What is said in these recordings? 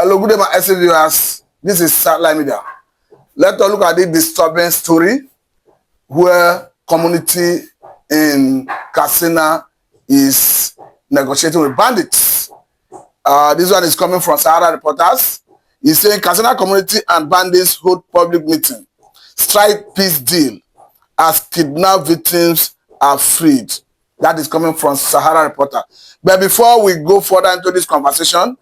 Hello, good day, my SC viewers. This is Satellite Media. Let us look at this disturbing story where community in Katsina is negotiating with bandits. This one is coming from Sahara Reporters. He's saying Katsina community and bandits hold public meeting, strike peace deal as kidnapped victims are freed. That is coming from Sahara Reporter. But before we go further into this conversation,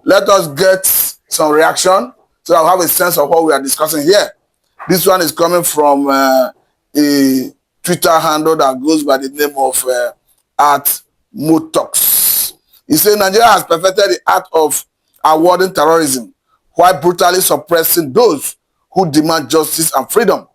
let us get some reaction so that we have a sense of what we are discussing here. This one is coming from a Twitter handle that goes by the name of @Motox. He said Nigeria has perfected the art of awarding terrorism while brutally suppressing those who demand justice and freedom.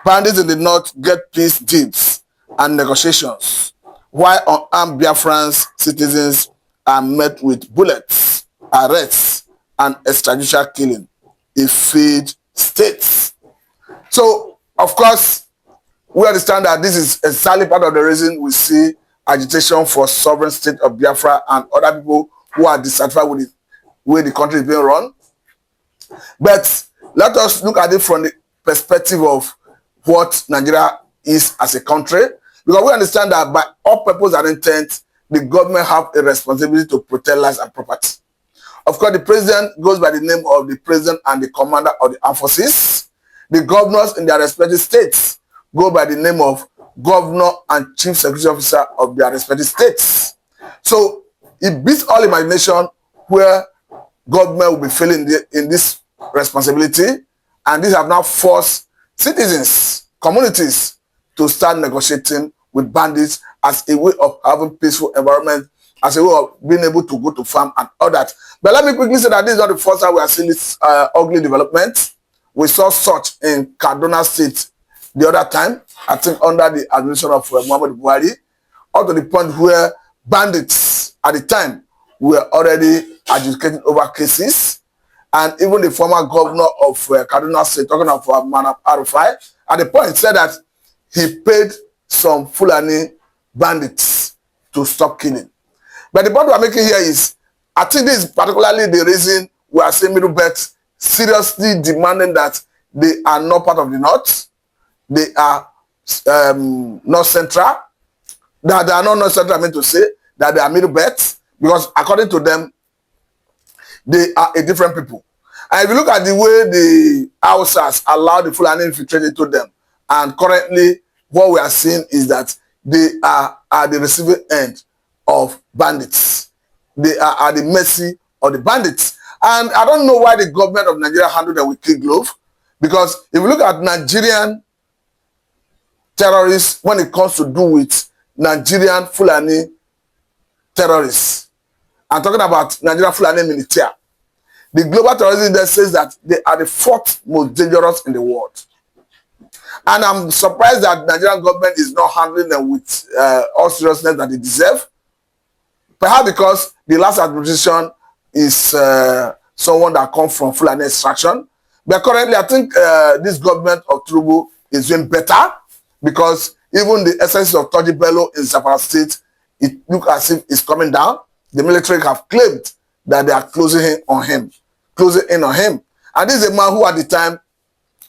Bandits in the north get peace deals and negotiations, while unarmed Biafran citizens are met with bullets, arrests, and extrajudicial killing in failed states. So, of course, we understand that this is exactly part of the reason we see agitation for sovereign state of Biafra and other people who are dissatisfied with the way the country is being run. But let us look at it from the perspective of what Nigeria is as a country, because we understand that by all purpose and intent, the government have a responsibility to protect lives and property. Of course, the president goes by the name of the president and the commander of the armed forces. The governors in their respective states go by the name of governor and chief security officer of their respective states. So it beats all imagination where government will be failing in this responsibility, and these have now forced citizens, communities to start negotiating with bandits as a way of having peaceful environment, as a way of being able to go to farm and all that. But let me quickly say that this is not the first time we are seeing this ugly development. We saw such in Kaduna State the other time, I think under the administration of Muhammadu Buhari, up to the point where bandits at the time were already adjudicating over cases. And even the former governor of Kaduna State, talking of Manap Arufai, at the point said that he paid some Fulani bandits to stop killing. But the point we are making here is, I think this is particularly the reason we are saying Middle Belt seriously demanding that they are not part of the North. They are North Central. That they are not North Central, I mean to say that they are Middle Belt, because according to them, they are a different people. And if you look at the way the Hausas allow the Fulani infiltrate into them, and currently what we are seeing is that they are at the receiving end of bandits. They are at the mercy of the bandits. And I don't know why the government of Nigeria handled them with kid glove, because if you look at Nigerian terrorists, when it comes to do with Nigerian Fulani terrorists, I'm talking about Nigerian Fulani Militia. The Global Terrorism Index says that they are the 4th most dangerous in the world. And I'm surprised that Nigerian government is not handling them with all seriousness that they deserve. Perhaps because the last administration is someone that comes from Fulani extraction. But currently, I think this government of Tinubu is doing better, because even the essence of Toji Bello in Zamfara State, it looks as if it's coming down. The military have claimed that they are closing in on him. And this is a man who at the time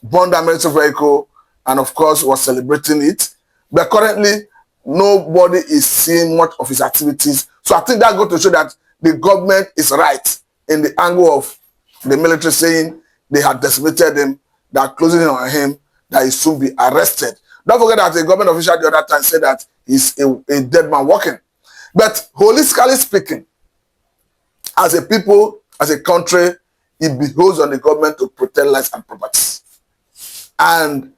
burned a military vehicle and of course was celebrating it. But currently, nobody is seeing much of his activities. So I think that goes to show that the government is right in the angle of the military saying they had decimated him, they are closing in on him, that he soon be arrested. Don't forget that the government official the other time said that he's a dead man walking. But holistically speaking, as a people, as a country, it behoves on the government to protect lives and properties. And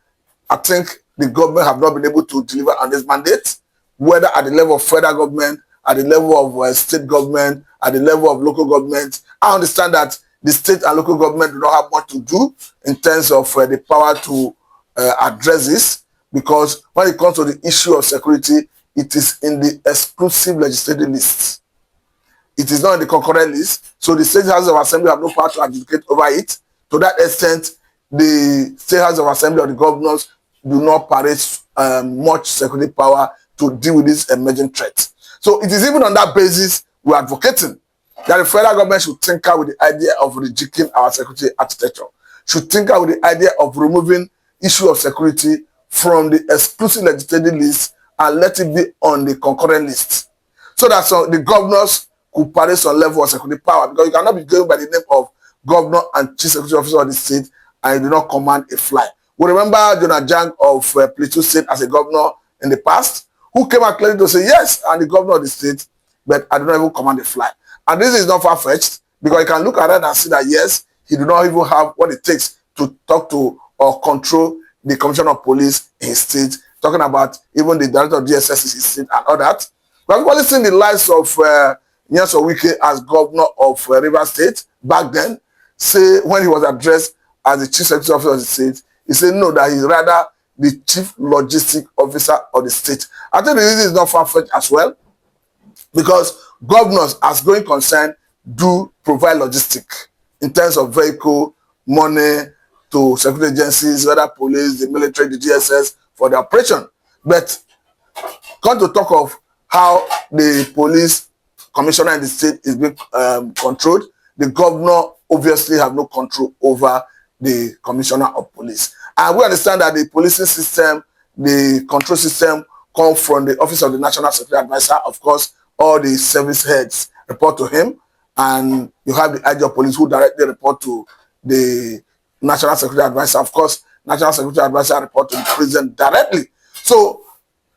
I think the government have not been able to deliver on this mandate, whether at the level of federal government, at the level of state government, at the level of local government. I understand that the state and local government do not have much to do in terms of the power to address this, because when it comes to the issue of security, it is in the exclusive legislative list. It is not in the concurrent list. So the State House of Assembly have no power to adjudicate over it. To that extent, the State House of Assembly or the governors do not parade much security power to deal with this emerging threat. So it is even on that basis we're advocating that the federal government should tinker with the idea of rejigging our security architecture, should tinker with the idea of removing issue of security from the exclusive legislative list and let it be on the concurrent list, so that the governors could parade some level of security power, because you cannot be going by the name of governor and chief security officer of the state and you do not command a fly. We remember Jonah Jang of Plateau State as a governor in the past, who came out clearly to say, yes, I'm the governor of the state, but I do not even command a fly. And this is not far-fetched, because you can look at it and see that, yes, he do not even have what it takes to talk to or control the commissioner of police in his state, talking about even the director of DSS in his state and all that. We have only seen the lives of Nyesom Wike as governor of Rivers State back then, say when he was addressed as the chief security officer of the state, he said no, that he's rather the chief logistic officer of the state. I think the reason is not far-fetched as well, because governors, as going concern, do provide logistic in terms of vehicle, money to security agencies, whether police, the military, the DSS, for the operation. But come to talk of how the police commissioner in the state is being controlled, the governor obviously have no control over the commissioner of police. And we understand that the policing system, the control system, come from the office of the National Security Advisor. Of course, all the service heads report to him, and you have the IG of police who directly report to the National Security Advisor. Of course, National Security Advisor report to the president directly. So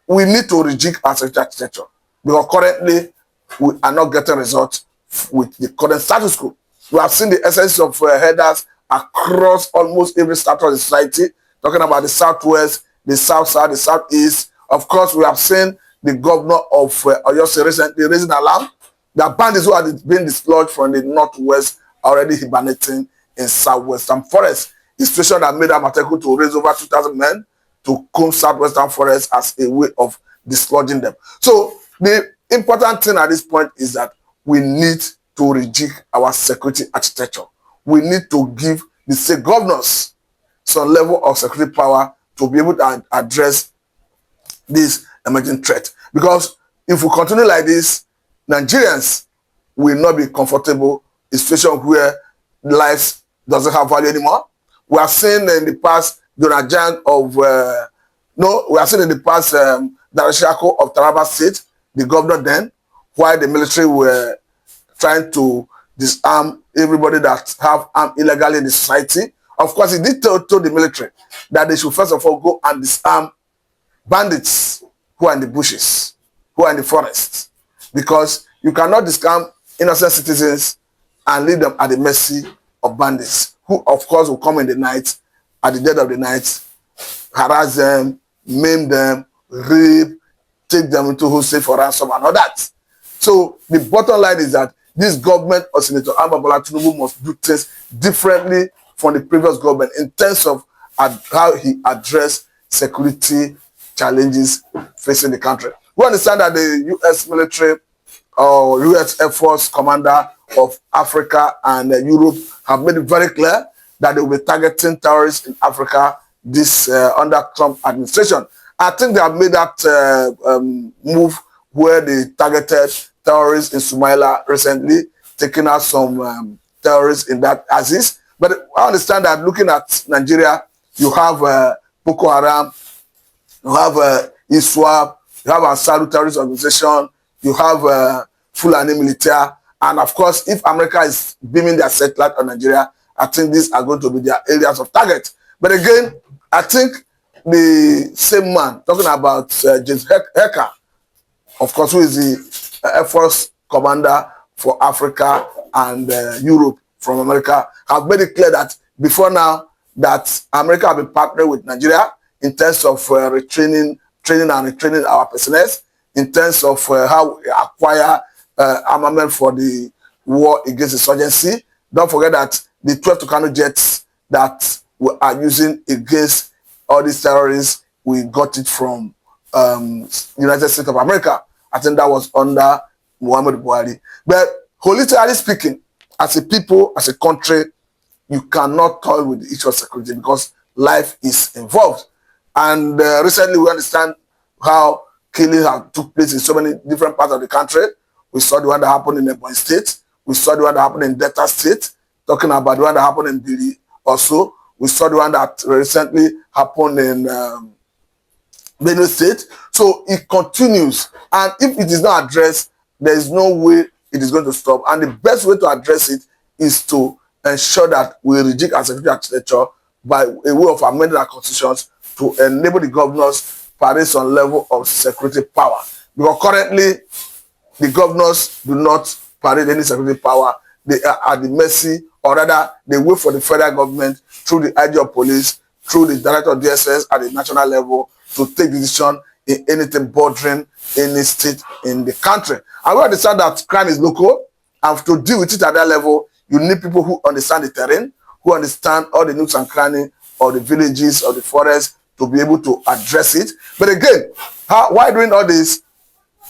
we need to rejig our security architecture, because currently we are not getting results with the current status quo. We have seen the essence of headers across almost every strata of the society, talking about the southwest, the south-south, the southeast. Of course, we have seen the governor of Oyo State recently raising alarm that bandits who are being dislodged from the northwest are already hibernating in southwestern forest. A situation that made Amateku to raise over 2,000 men to comb southwestern forest as a way of dislodging them. So the important thing at this point is that we need to rejig our security architecture. We need to give the state governors some level of security power to be able to address this emerging threat. Because if we continue like this, Nigerians will not be comfortable in a situation where lives doesn't have value anymore. We have seen in the past Jonah Jang of we have seen in the past Darashako of Taraba State, the governor then, while the military were trying to disarm everybody that have armed illegally in the society. Of course, he did tell the military that they should first of all go and disarm bandits who are in the bushes, who are in the forests, because you cannot disarm innocent citizens and leave them at the mercy of bandits, who of course will come in the night, at the dead of the night, harass them, maim them, rape, take them into hostage for ransom and all that. So the bottom line is that this government of Senator Amba Bola Tinubu must do things differently from the previous government in terms of how he addressed security challenges facing the country. We understand that the U.S. military or U.S. Air Force commander of Africa and Europe have made it very clear that they will be targeting terrorists in Africa this under Trump administration. I think they have made that move where they targeted terrorists in Somalia recently, taking out some terrorists in that axis. But I understand that looking at Nigeria, you have Boko Haram, you have ISWAP, you have Ansaru terrorist organization, you have Fulani Militia, and of course, if America is beaming their satellite on Nigeria, I think these are going to be their areas of target. But again, I think the same man talking about James Hecker, of course, who is the Air Force commander for Africa and Europe from America, have made it clear that before now that America have been partnering with Nigeria in terms of training and retraining our personnel, in terms of how we acquire armament for the war against insurgency. Don't forget that the 12 Tucano jets that we are using against all these terrorists, we got it from United States of America. I think that was under Muhammad Buhari. But holistically speaking, as a people, as a country, you cannot toil with the issue of security because life is involved. And recently we understand how killing took place in so many different parts of the country. We saw the one that happened in Ebonyi State, We saw the one that happened in Delta State, talking about the one that happened in Dili also. We saw the one that recently happened in Benue State. So it continues. And if it is not addressed, there is no way it is going to stop. And the best way to address it is to ensure that we reject our security architecture by a way of amending our constitutions to enable the governors parade some level of security power. Because currently, the governors do not parade any security power. They are at the mercy, or rather, they wait for the federal government through the IG of police, through the director of DSS at the national level to take decision in anything bordering any state in the country. And we understand that crime is local, and to deal with it at that level, you need people who understand the terrain, who understand all the nooks and crannies of the villages or the forest to be able to address it. But again, why doing all this?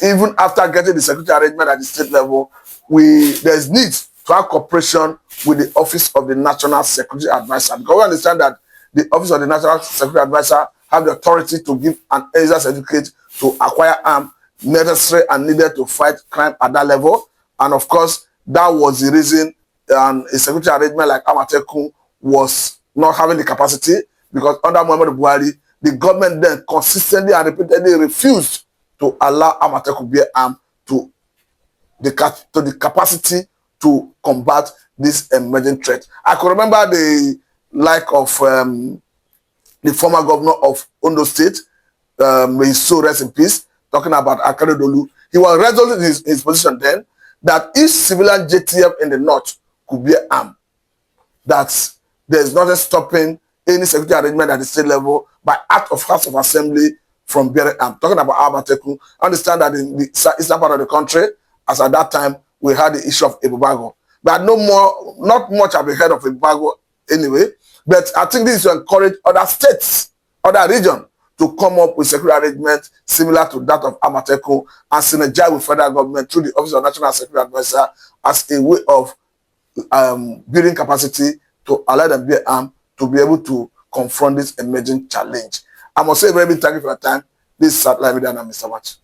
Even after getting the security arrangement at the state level, there's need to have cooperation with the Office of the National Security Advisor. Because we understand that the Office of the National Security Advisor have the authority to give an exercise certificate to acquire arms necessary and needed to fight crime at that level. And of course, that was the reason a security arrangement like Amateku was not having the capacity, because under Muhammadu Buhari, the government then consistently and repeatedly refused to allow Amateku bear arms to the capacity to combat this emerging threat. I can remember the like of the former governor of Ondo State, may his soul rest in peace, talking about Akeredolu. He was resolute in his position then that each civilian JTF in the north could bear arms, that there's nothing stopping any security arrangement at the state level by act of House of Assembly from bearing arms. Talking about Amateku, I understand that in the eastern part of the country, as at that time, we had the issue of Ebubago. But not much have been heard of Ebubago anyway. But I think this is to encourage other states, other regions, to come up with security arrangements similar to that of Amateku and synergize with federal government through the Office of National Security Advisor as a way of building capacity to allow them bear arms to be able to confront this emerging challenge. I must say a very big thank you for your time. This is Satellite Media and Mr. Watch.